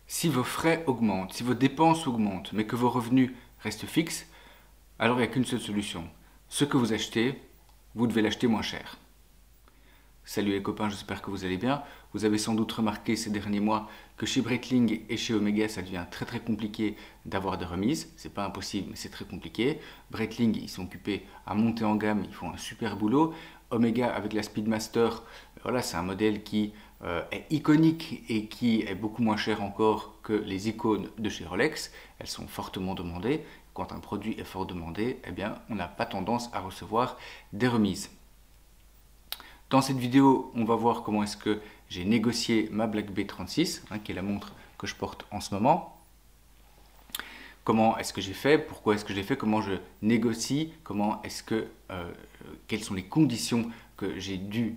Si vos frais augmentent, si vos dépenses augmentent, mais que vos revenus restent fixes, alors il n'y a qu'une seule solution. Ce que vous achetez, vous devez l'acheter moins cher. Salut les copains, j'espère que vous allez bien. Vous avez sans doute remarqué ces derniers mois que chez Breitling et chez Omega, ça devient très très d'avoir des remises. C'est pas impossible, mais c'est très compliqué. Breitling, ils sont occupés à monter en gamme, ils font un super boulot. Omega avec la Speedmaster, voilà, c'est un modèle qui est iconique et qui est beaucoup moins cher encore que les icônes de chez Rolex. Elles sont fortement demandées. Quand un produit est fort demandé, eh bien, on n'a pas tendance à recevoir des remises. Dans cette vidéo, on va voir comment est-ce que j'ai négocié ma Black B36, qui est la montre que je porte en ce moment. Comment est-ce que j'ai fait, pourquoi est-ce que j'ai fait, comment je négocie, quelles sont les conditions que j'ai dû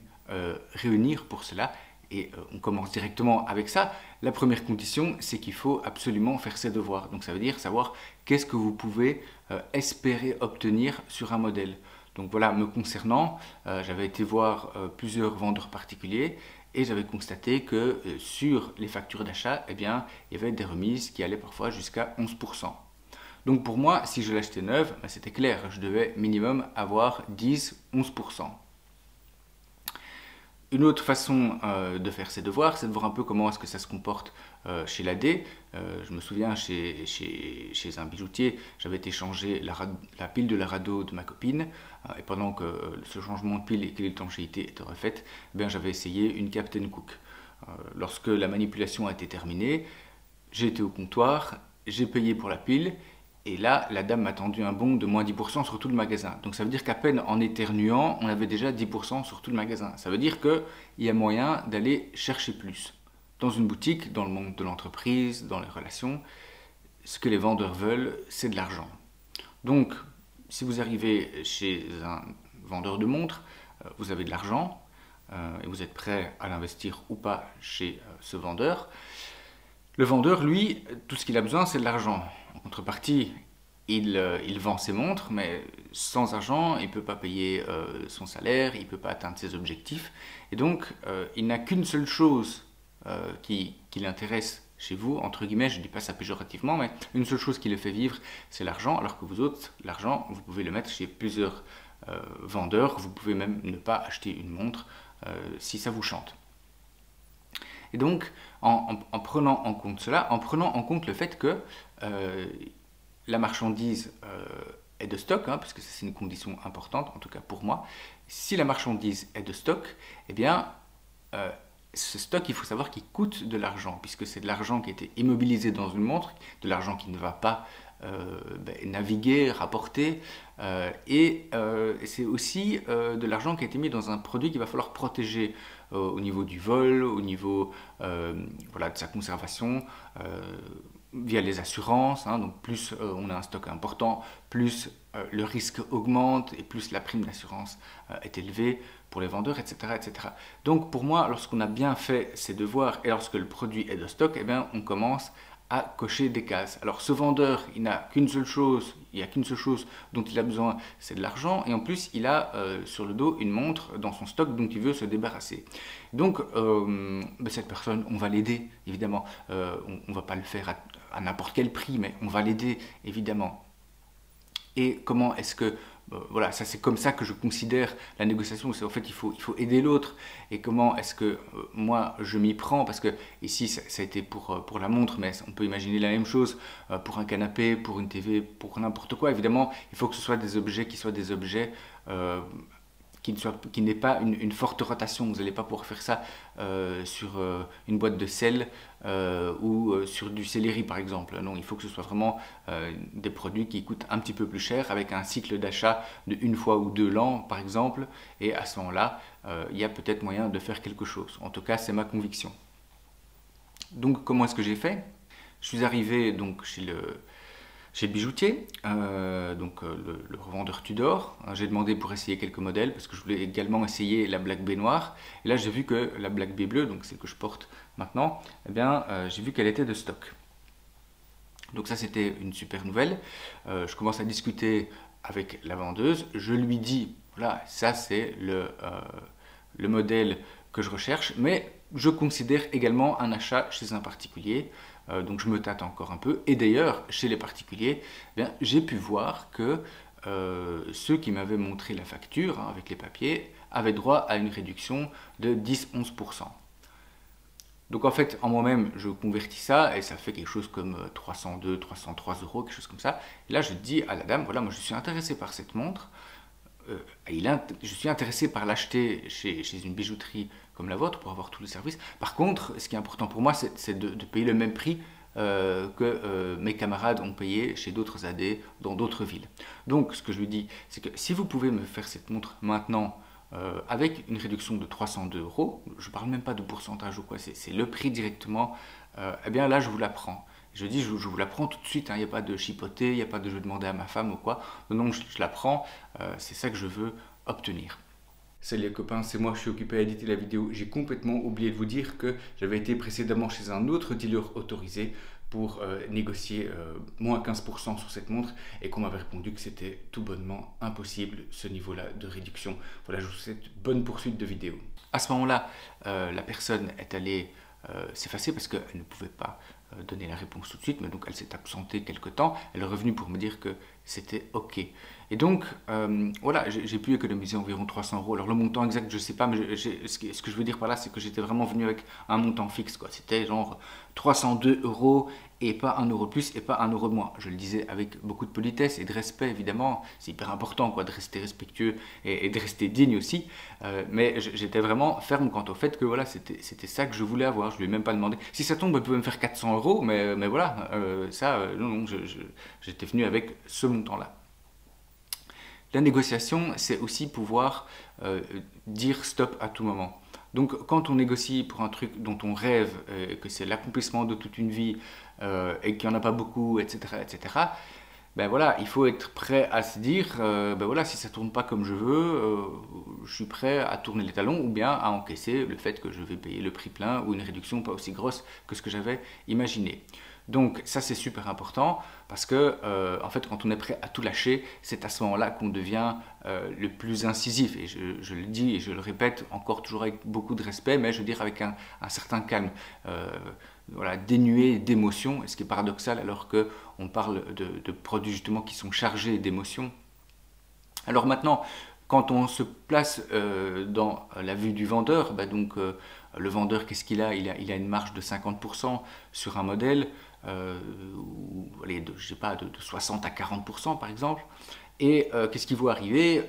réunir pour cela. Et on commence directement avec ça. La première condition, c'est qu'il faut absolument faire ses devoirs. Donc ça veut dire savoir qu'est-ce que vous pouvez espérer obtenir sur un modèle. Donc voilà, me concernant, j'avais été voir plusieurs vendeurs particuliers et j'avais constaté que sur les factures d'achat, eh bien, il y avait des remises qui allaient parfois jusqu'à 11%. Donc pour moi, si je l'achetais neuve, c'était clair, je devais minimum avoir 10-11%. Une autre façon de faire ses devoirs, c'est de voir un peu comment est-ce que ça se comporte chez l'AD. Je me souviens, chez un bijoutier, j'avais été changer la pile de la rado de ma copine, et pendant que ce changement de pile et que l'étanchéité était refaite, j'avais essayé une Captain Cook. Lorsque la manipulation a été terminée, j'ai été au comptoir, j'ai payé pour la pile, et là, la dame m'a tendu un bon de moins 10% sur tout le magasin. Donc ça veut dire qu'à peine en éternuant, on avait déjà 10% sur tout le magasin. Ça veut dire qu'il y a moyen d'aller chercher plus. Dans une boutique, dans le monde de l'entreprise, dans les relations, ce que les vendeurs veulent, c'est de l'argent. Donc, si vous arrivez chez un vendeur de montres, vous avez de l'argent et vous êtes prêt à l'investir ou pas chez ce vendeur. Le vendeur, lui, tout ce qu'il a besoin, c'est de l'argent. En contrepartie, il vend ses montres, mais sans argent, il ne peut pas payer son salaire, il ne peut pas atteindre ses objectifs. Et donc, il n'a qu'une seule chose qui l'intéresse chez vous, entre guillemets, je ne dis pas ça péjorativement, mais une seule chose qui le fait vivre, c'est l'argent, alors que vous autres, l'argent, vous pouvez le mettre chez plusieurs vendeurs, vous pouvez même ne pas acheter une montre si ça vous chante. Et donc, en prenant en compte cela, en prenant en compte le fait que la marchandise est de stock, parce que c'est une condition importante, en tout cas pour moi, si la marchandise est de stock, eh bien, ce stock, il faut savoir qu'il coûte de l'argent, puisque c'est de l'argent qui a été immobilisé dans une montre, de l'argent qui ne va pas naviguer, rapporter, et c'est aussi de l'argent qui a été mis dans un produit qu'il va falloir protéger au niveau du vol, au niveau voilà, de sa conservation, via les assurances. Donc plus on a un stock important, plus le risque augmente et plus la prime d'assurance est élevée pour les vendeurs, etc., etc. Donc pour moi, lorsqu'on a bien fait ses devoirs et lorsque le produit est de stock, eh bien, on commence à cocher des cases. Alors ce vendeur, il n'a qu'une seule chose, il n'y a qu'une seule chose dont il a besoin, c'est de l'argent, et en plus il a sur le dos une montre dans son stock dont il veut se débarrasser. Donc cette personne, on va l'aider, évidemment. On ne va pas le faire à n'importe quel prix, mais on va l'aider, évidemment. Et comment est-ce que voilà, ça c'est comme ça que je considère la négociation, c'est en fait il faut aider l'autre. Et comment est-ce que moi je m'y prends, parce que ici ça a été pour la montre, mais on peut imaginer la même chose pour un canapé, pour une TV, pour n'importe quoi. Évidemment, il faut que ce soit des objets qui soient des objets qui n'ait pas une forte rotation. Vous n'allez pas pouvoir faire ça sur une boîte de sel ou sur du céleri par exemple. Non, il faut que ce soit vraiment des produits qui coûtent un petit peu plus cher, avec un cycle d'achat de 1 fois ou 2 l'an par exemple, et à ce moment-là, il y a peut-être moyen de faire quelque chose. En tout cas, c'est ma conviction. Donc comment est-ce que j'ai fait? Je suis arrivé donc chez le bijoutier, le revendeur Tudor. J'ai demandé pour essayer quelques modèles parce que je voulais également essayer la Black B noire. Et là, j'ai vu que la Black B bleue, donc celle que je porte maintenant, eh bien, j'ai vu qu'elle était de stock. Donc ça, c'était une super nouvelle. Je commence à discuter avec la vendeuse. Je lui dis, voilà, ça c'est le modèle que je recherche, mais je considère également un achat chez un particulier. Donc je me tâte encore un peu. Et d'ailleurs, chez les particuliers, j'ai pu voir que ceux qui m'avaient montré la facture avec les papiers avaient droit à une réduction de 10-11%. Donc en fait, en moi-même, je convertis ça et ça fait quelque chose comme 302, 303 euros, quelque chose comme ça. Et là, je dis à la dame, voilà, moi je suis intéressé par cette montre. Je suis intéressé par l'acheter chez une bijouterie comme la vôtre pour avoir tous les services. Par contre, ce qui est important pour moi, c'est de payer le même prix que mes camarades ont payé chez d'autres AD dans d'autres villes. Donc, ce que je lui dis, c'est que si vous pouvez me faire cette montre maintenant avec une réduction de 302 euros, je ne parle même pas de pourcentage ou quoi, c'est le prix directement, eh bien là, je vous la prends. Je dis, je vous la prends tout de suite, il n'y a pas de chipoter, il n'y a pas de je vais demander à ma femme ou quoi. Non, je la prends, c'est ça que je veux obtenir. Salut les copains, c'est moi, je suis occupé à éditer la vidéo. J'ai complètement oublié de vous dire que j'avais été précédemment chez un autre dealer autorisé pour négocier moins 15% sur cette montre et qu'on m'avait répondu que c'était tout bonnement impossible ce niveau-là de réduction. Voilà, je vous souhaite bonne poursuite de vidéo. À ce moment-là, la personne est allée s'effacer parce qu'elle ne pouvait pas donner la réponse tout de suite, mais donc elle s'est absentée quelque temps. Elle est revenue pour me dire que c'était OK. Et donc, voilà, j'ai pu économiser environ 300 euros. Alors le montant exact, je ne sais pas, mais ce que je veux dire par là, c'est que j'étais vraiment venu avec un montant fixe, quoi. C'était genre 302 euros et pas 1 euro de plus et pas 1 euro de moins. Je le disais avec beaucoup de politesse et de respect, évidemment. C'est hyper important, quoi, de rester respectueux et de rester digne aussi. Mais j'étais vraiment ferme quant au fait que voilà, c'était ça que je voulais avoir. Je ne lui ai même pas demandé. Si ça tombe, elle pouvait me faire 400 euros, mais voilà, non, j'étais venu avec ce montant-là. La négociation, c'est aussi pouvoir dire stop à tout moment. Donc quand on négocie pour un truc dont on rêve, que c'est l'accomplissement de toute une vie et qu'il n'y en a pas beaucoup, etc., etc., ben voilà, il faut être prêt à se dire, ben voilà, si ça ne tourne pas comme je veux, je suis prêt à tourner les talons ou bien à encaisser le fait que je vais payer le prix plein ou une réduction pas aussi grosse que ce que j'avais imaginé. Donc ça c'est super important parce que en fait quand on est prêt à tout lâcher, c'est à ce moment-là qu'on devient le plus incisif. Et je le dis et je le répète encore toujours avec beaucoup de respect, mais je veux dire avec un certain calme. Voilà, dénué d'émotions, ce qui est paradoxal alors qu'on parle de produits justement qui sont chargés d'émotions. Alors maintenant, quand on se place dans la vue du vendeur, bah donc le vendeur, qu'est-ce qu'il a? Il a une marge de 50% sur un modèle, ou allez, je sais pas, de 60 à 40% par exemple. Et qu'est-ce qu'il voit arriver?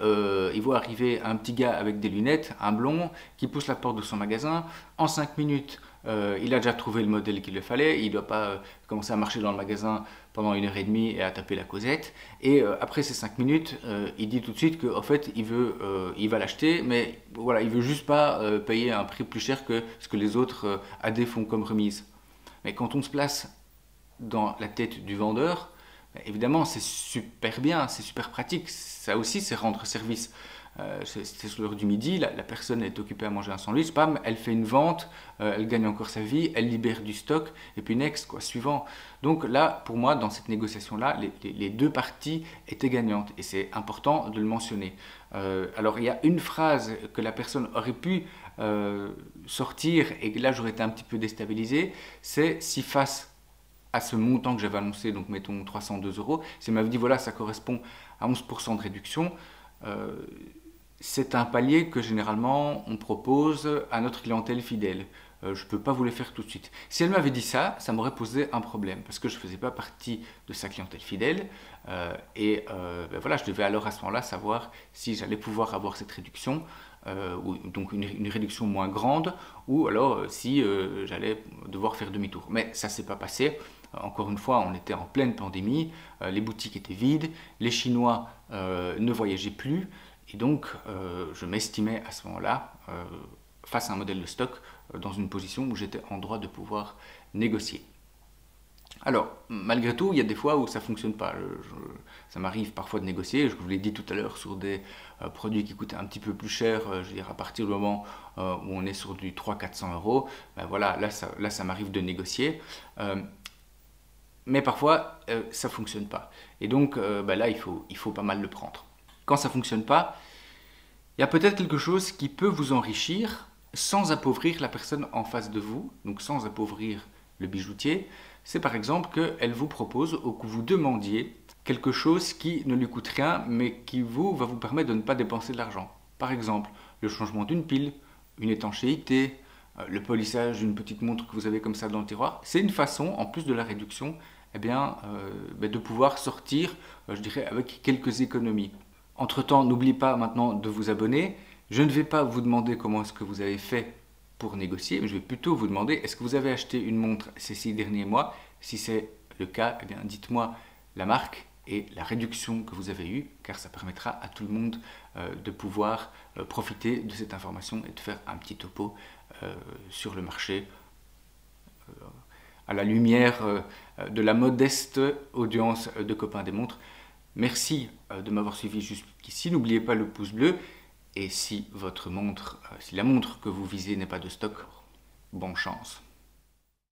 Il voit arriver un petit gars avec des lunettes, un blond, qui pousse la porte de son magasin. En 5 minutes, il a déjà trouvé le modèle qu'il lui fallait. Il ne doit pas commencer à marcher dans le magasin pendant 1h30 et à taper la causette. Et après ces 5 minutes, il dit tout de suite qu'en fait, il va l'acheter, mais voilà, il veut juste pas payer un prix plus cher que ce que les autres AD font comme remise. Mais quand on se place dans la tête du vendeur, évidemment, c'est super bien, c'est super pratique. Ça aussi, c'est rendre service. C'est sur l'heure du midi, la personne est occupée à manger un sandwich, bam, elle fait une vente, elle gagne encore sa vie, elle libère du stock, et puis next, quoi, suivant. Donc là, pour moi, dans cette négociation-là, les deux parties étaient gagnantes, et c'est important de le mentionner. Alors, il y a une phrase que la personne aurait pu sortir, et là, j'aurais été un petit peu déstabilisé, c'est si face à ce montant que j'avais annoncé, donc mettons 302 euros, si elle m'avait dit voilà, ça correspond à 11% de réduction, c'est un palier que généralement on propose à notre clientèle fidèle. Je ne peux pas vous le faire tout de suite. Si elle m'avait dit ça, ça m'aurait posé un problème parce que je ne faisais pas partie de sa clientèle fidèle ben voilà, je devais alors à ce moment-là savoir si j'allais pouvoir avoir cette réduction, ou donc une réduction moins grande, ou alors si j'allais devoir faire demi-tour. Mais ça ne s'est pas passé. Encore une fois, on était en pleine pandémie, les boutiques étaient vides, les Chinois ne voyageaient plus, et donc je m'estimais à ce moment-là, face à un modèle de stock, dans une position où j'étais en droit de pouvoir négocier. Alors, malgré tout, il y a des fois où ça ne fonctionne pas. Ça m'arrive parfois de négocier, je vous l'ai dit tout à l'heure, sur des produits qui coûtaient un petit peu plus cher, je veux dire, à partir du moment où on est sur du 300-400 euros, ben voilà, là ça m'arrive de négocier. Mais parfois, ça ne fonctionne pas. Et donc, ben là, il faut pas mal le prendre. Quand ça ne fonctionne pas, il y a peut-être quelque chose qui peut vous enrichir sans appauvrir la personne en face de vous, donc sans appauvrir le bijoutier, c'est par exemple qu'elle vous propose ou que vous demandiez quelque chose qui ne lui coûte rien, mais qui va vous permettre de ne pas dépenser de l'argent. Par exemple, le changement d'une pile, une étanchéité, le polissage d'une petite montre que vous avez comme ça dans le tiroir. C'est une façon, en plus de la réduction, de pouvoir sortir, je dirais, avec quelques économies. Entre-temps, n'oubliez pas maintenant de vous abonner. Je ne vais pas vous demander comment est-ce que vous avez fait pour négocier, mais je vais plutôt vous demander est-ce que vous avez acheté une montre ces 6 derniers mois? Si c'est le cas, eh bien, dites-moi la marque et la réduction que vous avez eue, car ça permettra à tout le monde de pouvoir profiter de cette information et de faire un petit topo sur le marché à la lumière de la modeste audience de copains des montres. Merci de m'avoir suivi jusqu'ici. N'oubliez pas le pouce bleu. Et si votre montre, si la montre que vous visez n'est pas de stock, bonne chance.